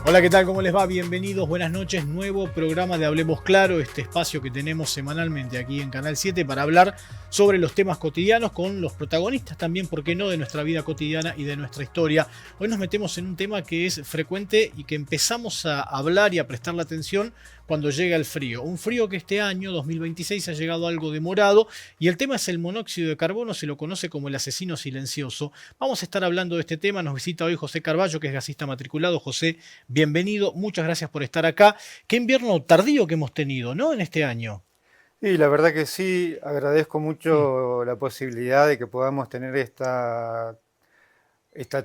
Hola, ¿qué tal? ¿Cómo les va? Bienvenidos, buenas noches. Nuevo programa de Hablemos Claro, este espacio que tenemos semanalmente aquí en Canal 7 para hablar sobre los temas cotidianos con los protagonistas también, ¿por qué no?, de nuestra vida cotidiana y de nuestra historia. Hoy nos metemos en un tema que es frecuente y que empezamos a hablar y a prestarle atención cuando llega el frío. Un frío que este año, 2026, ha llegado algo demorado y el tema es el monóxido de carbono, se lo conoce como el asesino silencioso. Vamos a estar hablando de este tema, nos visita hoy José Carballo, que es gasista matriculado. José, bienvenido, muchas gracias por estar acá. Qué invierno tardío que hemos tenido, ¿no? En este año. Y la verdad que sí, agradezco Mm, mucho la posibilidad de que podamos tener esta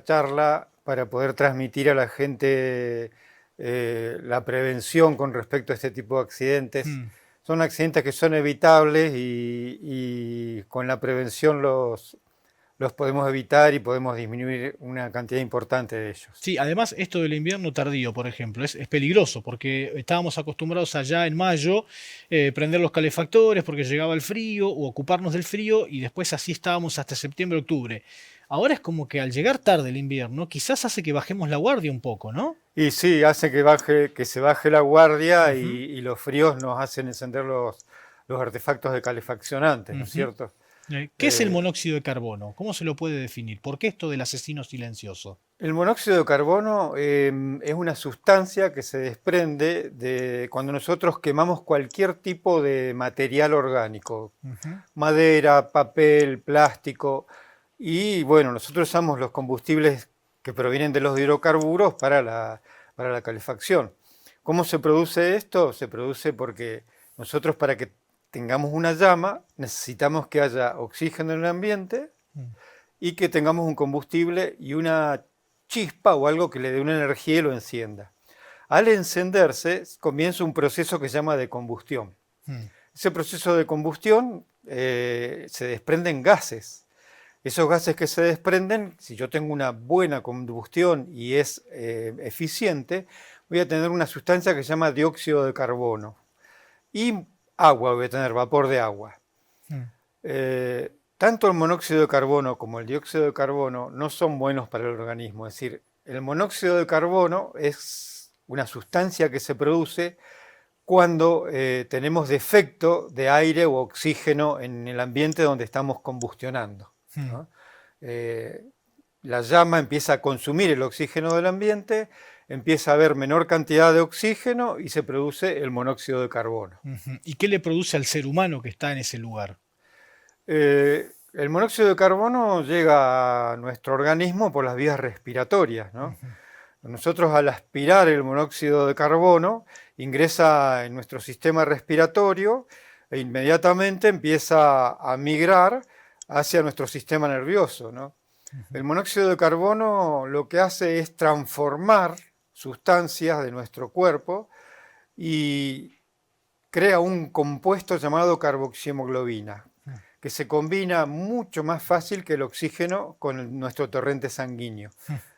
charla para poder transmitir a la gente la prevención con respecto a este tipo de accidentes. mm. Son accidentes que son evitables y con la prevención los podemos evitar y podemos disminuir una cantidad importante de ellos. Sí, además esto del invierno tardío, por ejemplo, es peligroso porque estábamos acostumbrados allá en mayo prender los calefactores porque llegaba el frío o ocuparnos del frío y después así estábamos hasta septiembre, octubre. Ahora es como que al llegar tarde el invierno quizás hace que bajemos la guardia un poco, ¿no? Y sí, hace que se baje la guardia Ujú, y los fríos nos hacen encender los artefactos de calefacción antes, ¿no es ujú. cierto? ¿Qué es el Eh, monóxido de carbono? ¿Cómo se lo puede definir? ¿Por qué esto del asesino silencioso? el monóxido de carbono es una sustancia que se desprende de cuando nosotros quemamos cualquier tipo de material orgánico, Ujú, madera, papel, plástico, y bueno, nosotros usamos los combustibles que provienen de los hidrocarburos para la calefacción. ¿Cómo se produce esto? Se produce porque nosotros para que tengamos una llama necesitamos que haya oxígeno en el ambiente mm. y que tengamos un combustible y una chispa o algo que le dé una energía y lo encienda. Al encenderse comienza un proceso que se llama de combustión. Mm. Ese proceso de combustión se desprenden gases. Esos gases que se desprenden, si yo tengo una buena combustión y es eficiente, voy a tener una sustancia que se llama dióxido de carbono. Y agua, voy a tener vapor de agua. Mm. Tanto el monóxido de carbono como el dióxido de carbono no son buenos para el organismo. Es decir, el monóxido de carbono es una sustancia que se produce cuando tenemos defecto de aire o oxígeno en el ambiente donde estamos combustionando, Mm. ¿no? Eh, la llama empieza a consumir el oxígeno del ambiente, empieza a haber menor cantidad de oxígeno y se produce el monóxido de carbono. Ujú. ¿Y qué le produce al ser humano que está en ese lugar? El monóxido de carbono llega a nuestro organismo por las vías respiratorias, ¿no? Ujú. Nosotros al aspirar el monóxido de carbono ingresa en nuestro sistema respiratorio e inmediatamente empieza a migrar hacia nuestro sistema nervioso, ¿no? Ujú. El monóxido de carbono lo que hace es transformar sustancias de nuestro cuerpo y crea un compuesto llamado carboxihemoglobina, que se combina mucho más fácil que el oxígeno con nuestro torrente sanguíneo.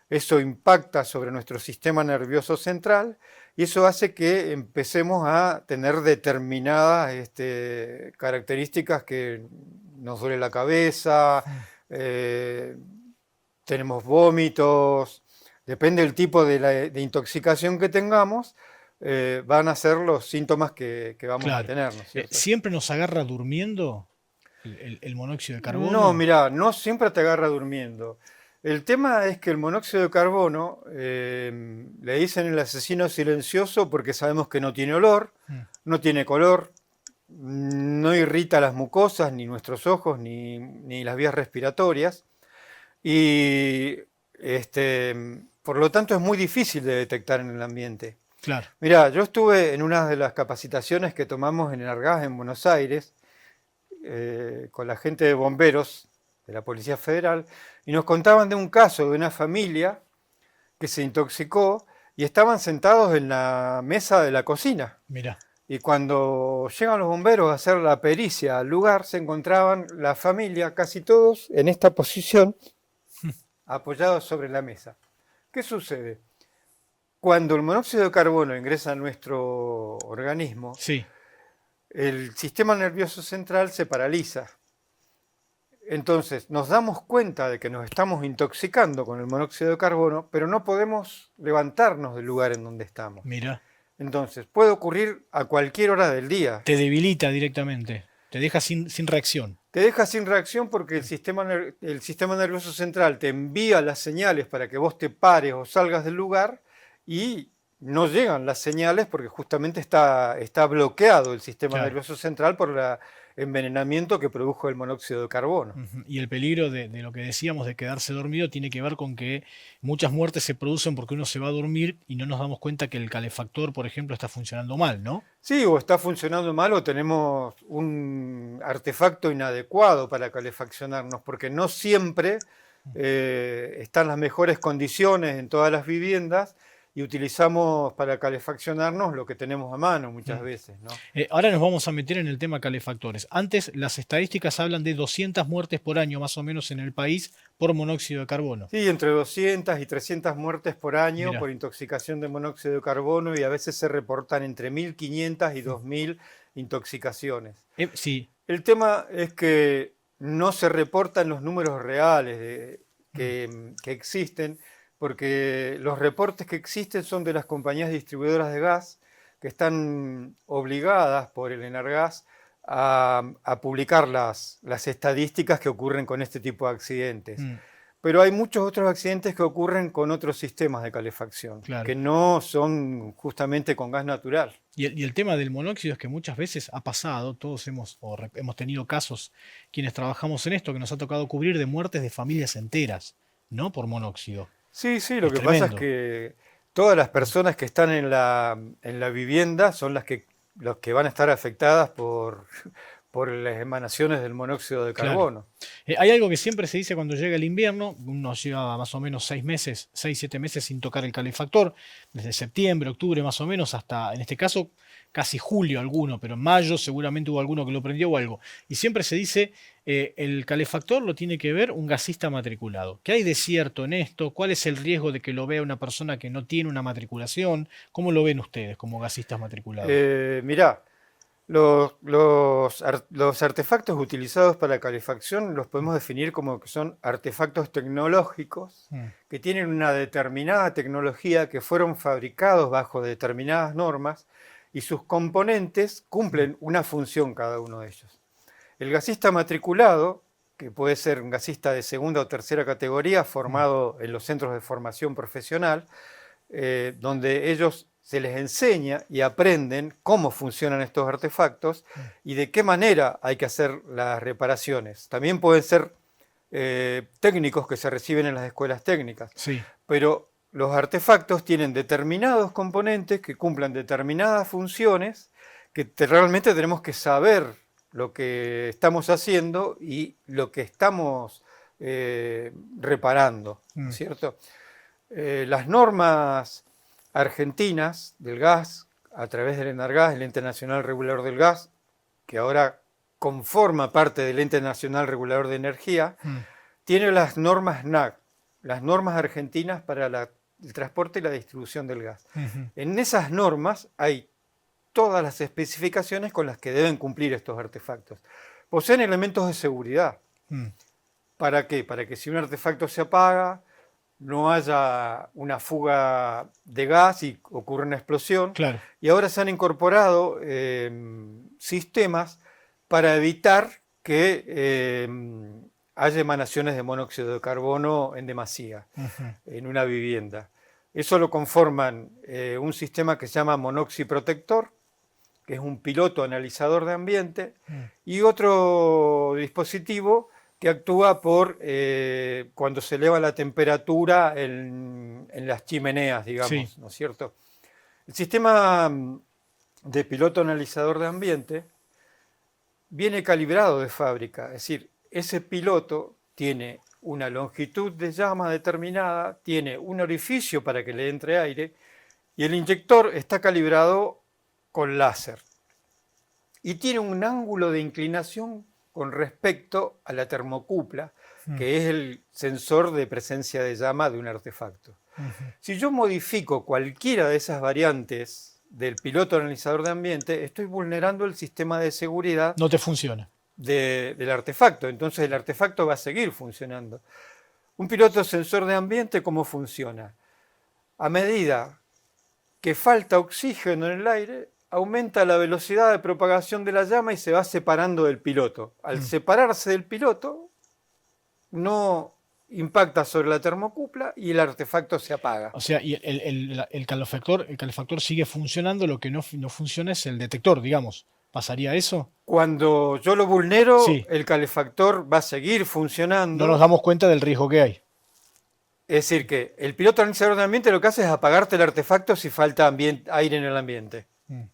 Eso impacta sobre nuestro sistema nervioso central y eso hace que empecemos a tener determinadas características que nos duele la cabeza, eh, tenemos vómitos, depende del tipo de intoxicación que tengamos, van a ser los síntomas que vamos a Claro. tener, ¿no es cierto? ¿Siempre nos agarra durmiendo el monóxido de No, carbono? mirá, no siempre te agarra durmiendo. El tema es que el monóxido de carbono le dicen el asesino silencioso porque sabemos que no tiene olor, Mm. no tiene color, no irrita las mucosas, ni nuestros ojos, ni las vías respiratorias. Y por lo tanto es muy difícil de detectar en el ambiente. Claro. Mirá, yo estuve en una de las capacitaciones que tomamos en el Argaz, en Buenos Aires, con la gente de bomberos de la Policía Federal, y nos contaban de un caso de una familia que se intoxicó y estaban sentados en la mesa de la cocina. Mira. Y cuando llegan los bomberos a hacer la pericia al lugar, se encontraban la familia, casi todos, en esta posición, apoyados sobre la mesa. ¿Qué sucede? Cuando el monóxido de carbono ingresa a nuestro organismo, Sí. el sistema nervioso central se paraliza. Entonces, nos damos cuenta de que nos estamos intoxicando con el monóxido de carbono, pero no podemos levantarnos del lugar en donde estamos. Mira, Entonces, puede ocurrir a cualquier hora del día. te debilita directamente, te deja sin reacción. Te deja sin reacción porque el sistema nervioso central te envía las señales para que vos te pares o salgas del lugar y no llegan las señales porque justamente está bloqueado el sistema Claro. nervioso central por el envenenamiento que produjo el monóxido de carbono. Ujú. Y el peligro de lo que decíamos de quedarse dormido tiene que ver con que muchas muertes se producen porque uno se va a dormir y no nos damos cuenta que el calefactor, por ejemplo, está funcionando mal, ¿no? Sí, o está funcionando mal o tenemos un artefacto inadecuado para calefaccionarnos, porque no siempre están las mejores condiciones en todas las viviendas y utilizamos para calefaccionarnos lo que tenemos a mano muchas Mm. veces, ¿no? Ahora nos vamos a meter en el tema calefactores. Antes, las estadísticas hablan de 200 muertes por año, más o menos, en el país por monóxido de carbono. Sí, entre 200 y 300 muertes por año Mirá. por intoxicación de monóxido de carbono y a veces se reportan entre 1.500 y 2.000 intoxicaciones. Sí. El tema es que no se reportan los números reales que existen, porque los reportes que existen son de las compañías distribuidoras de gas, que están obligadas por el Enargas a publicar las estadísticas que ocurren con este tipo de accidentes. Mm. Pero hay muchos otros accidentes que ocurren con otros sistemas de calefacción, Claro. que no son justamente con gas natural. Y el tema del monóxido es que muchas veces ha pasado, todos hemos tenido casos, quienes trabajamos en esto, que nos ha tocado cubrir de muertes de familias enteras, ¿no? Por monóxido. Sí, sí, lo Es que pasa es tremendo. que todas las personas que están en la vivienda son los que van a estar afectadas por las emanaciones del monóxido de Claro. carbono. Hay algo que siempre se dice cuando llega el invierno, uno lleva más o menos 6 meses, 6, 7 meses sin tocar el calefactor, desde septiembre, octubre más o menos, hasta, en este caso, casi julio alguno, pero en mayo seguramente hubo alguno que lo prendió o algo. Y siempre se dice, el calefactor lo tiene que ver un gasista matriculado. ¿Qué hay de cierto en esto? ¿Cuál es el riesgo de que lo vea una persona que no tiene una matriculación? ¿Cómo lo ven ustedes como gasistas matriculados? Mirá, los artefactos utilizados para calefacción los podemos definir como que son artefactos tecnológicos Mm. que tienen una determinada tecnología, que fueron fabricados bajo determinadas normas y sus componentes cumplen una función cada uno de ellos. El gasista matriculado, que puede ser un gasista de segunda o tercera categoría formado en los centros de formación profesional, donde ellos se les enseña y aprenden cómo funcionan estos artefactos y de qué manera hay que hacer las reparaciones. También pueden ser técnicos que se reciben en las escuelas técnicas, Sí. pero los artefactos tienen determinados componentes que cumplan determinadas funciones que realmente tenemos que saber lo que estamos haciendo y lo que estamos reparando, Mm. ¿cierto? Las normas argentinas del gas, a través del ENARGAS, el Ente Nacional Regulador del Gas, que ahora conforma parte del Ente Nacional Regulador de Energía, tiene las normas NAC, las normas argentinas para el transporte y la distribución del gas. Ujú. En esas normas hay todas las especificaciones con las que deben cumplir estos artefactos. Poseen elementos de seguridad. Mm. ¿Para qué? Para que si un artefacto se apaga, no haya una fuga de gas y ocurra una explosión. Claro. Y ahora se han incorporado sistemas para evitar que haya emanaciones de monóxido de carbono en demasía Ujú. en una vivienda. Eso lo conforman un sistema que se llama monoxiprotector, que es un piloto analizador de ambiente, y otro dispositivo que actúa cuando se eleva la temperatura en las chimeneas, digamos, Sí. ¿no es cierto? El sistema de piloto analizador de ambiente viene calibrado de fábrica, es decir, ese piloto tiene una longitud de llama determinada, tiene un orificio para que le entre aire y el inyector está calibrado con láser y tiene un ángulo de inclinación con respecto a la termocupla, que es el sensor de presencia de llama de un artefacto. Si yo modifico cualquiera de esas variantes del piloto analizador de ambiente, estoy vulnerando el sistema de seguridad. No te funciona. del artefacto. Entonces el artefacto va a seguir funcionando. Un piloto sensor de ambiente, ¿cómo funciona? A medida que falta oxígeno en el aire, aumenta la velocidad de propagación de la llama y se va separando del piloto. Al separarse del piloto, no impacta sobre la termocupla y el artefacto se apaga. O sea, y el calefactor sigue funcionando, lo que no funciona es el detector, digamos. ¿Pasaría eso? Cuando yo lo vulnero, Sí, el calefactor va a seguir no nos funcionando. damos cuenta del riesgo que hay. Es decir, que el piloto organizador de ambiente lo que hace es apagarte el artefacto si falta aire en el ambiente. Mm,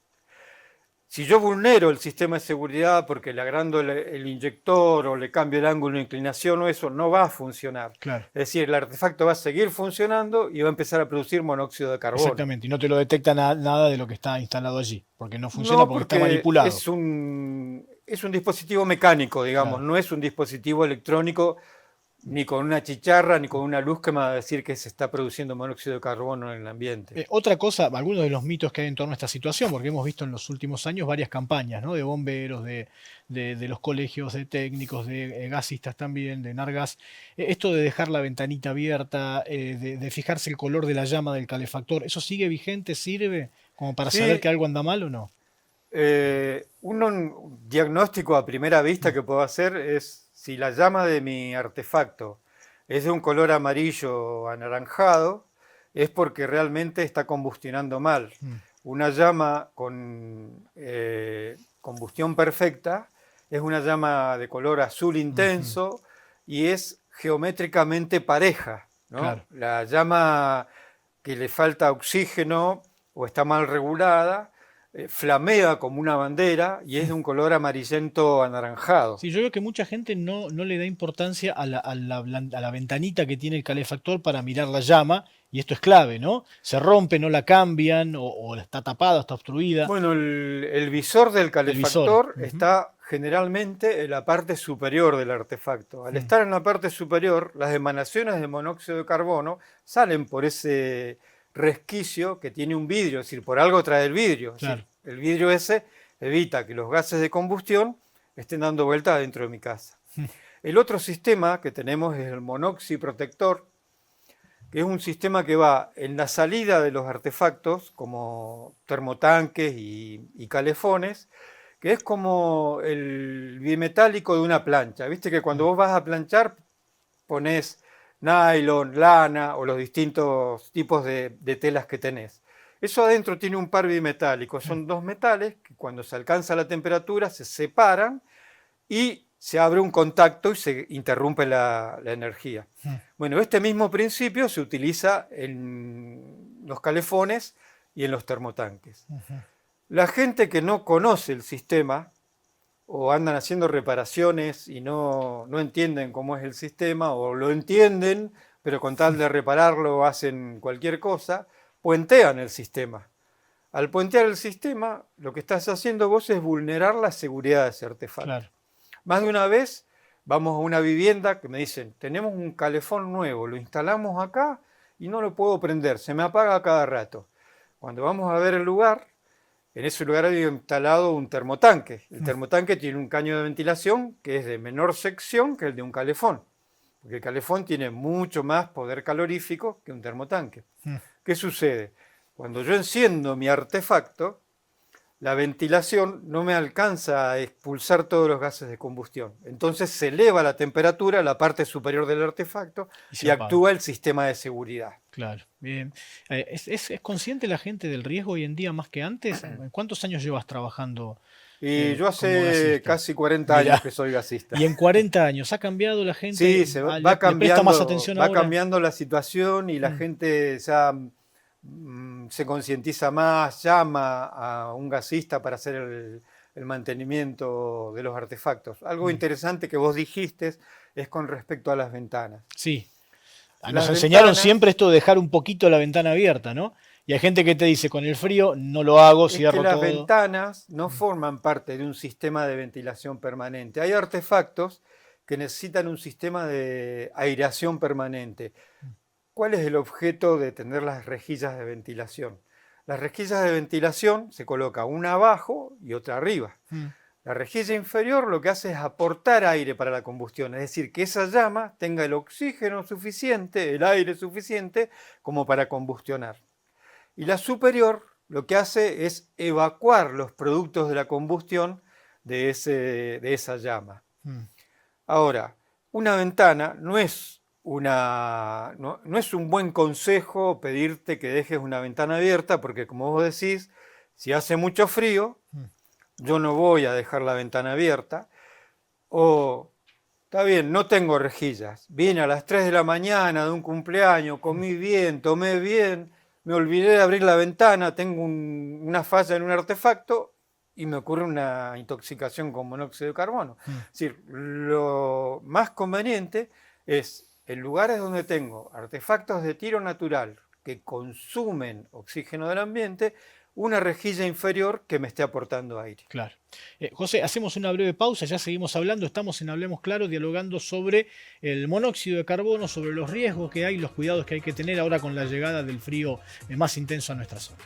Si yo vulnero el sistema de seguridad porque le agrando el inyector o le cambio el ángulo de inclinación o eso, no va a funcionar. claro, Es decir, el artefacto va a seguir funcionando y va a empezar a producir monóxido de carbono. exactamente. Y no te lo detecta nada de lo que está instalado allí, porque no funciona No, porque está porque manipulado. es un dispositivo mecánico, digamos, Claro. no es un dispositivo electrónico ni con una chicharra ni con una luz que me va a decir que se está produciendo monóxido de carbono en el ambiente. Otra cosa, algunos de los mitos que hay en torno a esta situación, porque hemos visto en los últimos años varias campañas, ¿no? De bomberos, de los colegios, de técnicos, de gasistas también, de Nargas. Esto de dejar la ventanita abierta, de fijarse el color de la llama del calefactor, ¿eso sigue vigente? ¿Sirve como para saber Sí, que algo anda mal o no? un diagnóstico a primera vista Mm, que puedo hacer es si la llama de mi artefacto es de un color amarillo anaranjado, es porque realmente está combustionando mal. mm, Una llama con combustión perfecta es una llama de color azul ujú, intenso y es geométricamente pareja, ¿no? claro. La llama que le falta oxígeno o está mal regulada, flamea como una bandera y es de un color amarillento anaranjado. Sí, yo veo que mucha gente no le da importancia a la ventanita que tiene el calefactor para mirar la llama, y esto es clave, ¿no? Se rompe, no la cambian, o está tapada, está obstruida. Bueno, el visor del El visor. calefactor Ujú, está generalmente en la parte superior del artefacto. Al mm, estar en la parte superior, las emanaciones de monóxido de carbono salen por ese resquicio que tiene un vidrio, es decir, por algo trae el vidrio. Es decir, claro. el vidrio ese evita que los gases de combustión estén dando vuelta dentro de mi casa. Mm, El otro sistema que tenemos es el monoxiprotector, que es un sistema que va en la salida de los artefactos, como termotanques y calefones, que es como el bimetálico de una plancha. Viste que cuando mm, vos vas a planchar pones nylon, lana o los distintos tipos de telas que tenés. Eso adentro tiene un par bimetálico, mm, son dos metales que cuando se alcanza la temperatura se separan y se abre un contacto y se interrumpe la energía. mm, Bueno, este mismo principio se utiliza en los calefones y en los termotanques. ujú. La gente que no conoce el sistema o andan haciendo reparaciones y no entienden cómo es el sistema o lo entienden, pero con tal de repararlo hacen cualquier cosa, puentean el sistema. Al puentear el sistema, lo que estás haciendo vos es vulnerar la seguridad de ese artefacto. Claro. Más de una vez vamos a una vivienda que me dicen, tenemos un calefón nuevo, lo instalamos acá y no lo puedo prender, se me apaga cada rato. Cuando vamos a ver el lugar, en ese lugar había instalado un termotanque. El Mm, termotanque tiene un caño de ventilación que es de menor sección que el de un calefón, porque el calefón tiene mucho más poder calorífico que un termotanque. mm. ¿Qué sucede? Cuando yo enciendo mi artefacto, la ventilación no me alcanza a expulsar todos los gases de combustión. Entonces se eleva la temperatura a la parte superior del artefacto Y se y apaga. actúa el sistema de seguridad. Claro. Bien. ¿Es consciente la gente del riesgo hoy en día más que antes? ¿Cuántos años llevas trabajando Y yo como hace gasista? casi 40 años Mira, que soy gasista. y en 40 años, ¿ha cambiado la gente? Sí, se ¿Le, le presta más atención va ahora? cambiando la situación y la Mm, gente ya se concientiza más, llama a un gasista para hacer el mantenimiento de los artefactos. Algo mm. interesante que vos dijiste es con respecto a las ventanas. Sí. Nos Las enseñaron ventanas siempre esto de dejar un poquito la ventana abierta, ¿no? Y hay gente que te dice, con el frío no lo hago, es que cierro las todo. ventanas no Mm, forman parte de un sistema de ventilación permanente. Hay artefactos que necesitan un sistema de aireación permanente. ¿Cuál es el objeto de tener las rejillas de ventilación? Las rejillas de ventilación se coloca una abajo y otra arriba. mm, La rejilla inferior lo que hace es aportar aire para la combustión, es decir, que esa llama tenga el oxígeno suficiente, el aire suficiente como para combustionar. Y la superior lo que hace es evacuar los productos de la combustión de esa llama. Ahora, una ventana no es un buen consejo pedirte que dejes una ventana abierta, porque como vos decís, si hace mucho frío, yo no voy a dejar la ventana abierta. O, está bien, no tengo rejillas, vine a las 3 de la mañana de un cumpleaños, comí bien, tomé bien, me olvidé de abrir la ventana, tengo una falla en un artefacto y me ocurre una intoxicación con monóxido de carbono. Es decir, lo más conveniente es, en lugares donde tengo artefactos de tiro natural que consumen oxígeno del ambiente, una rejilla inferior que me esté aportando aire. Claro. José, hacemos una breve pausa, ya seguimos hablando, estamos en Hablemos Claro, dialogando sobre el monóxido de carbono, sobre los riesgos que hay, los cuidados que hay que tener ahora con la llegada del frío más intenso a nuestra zona.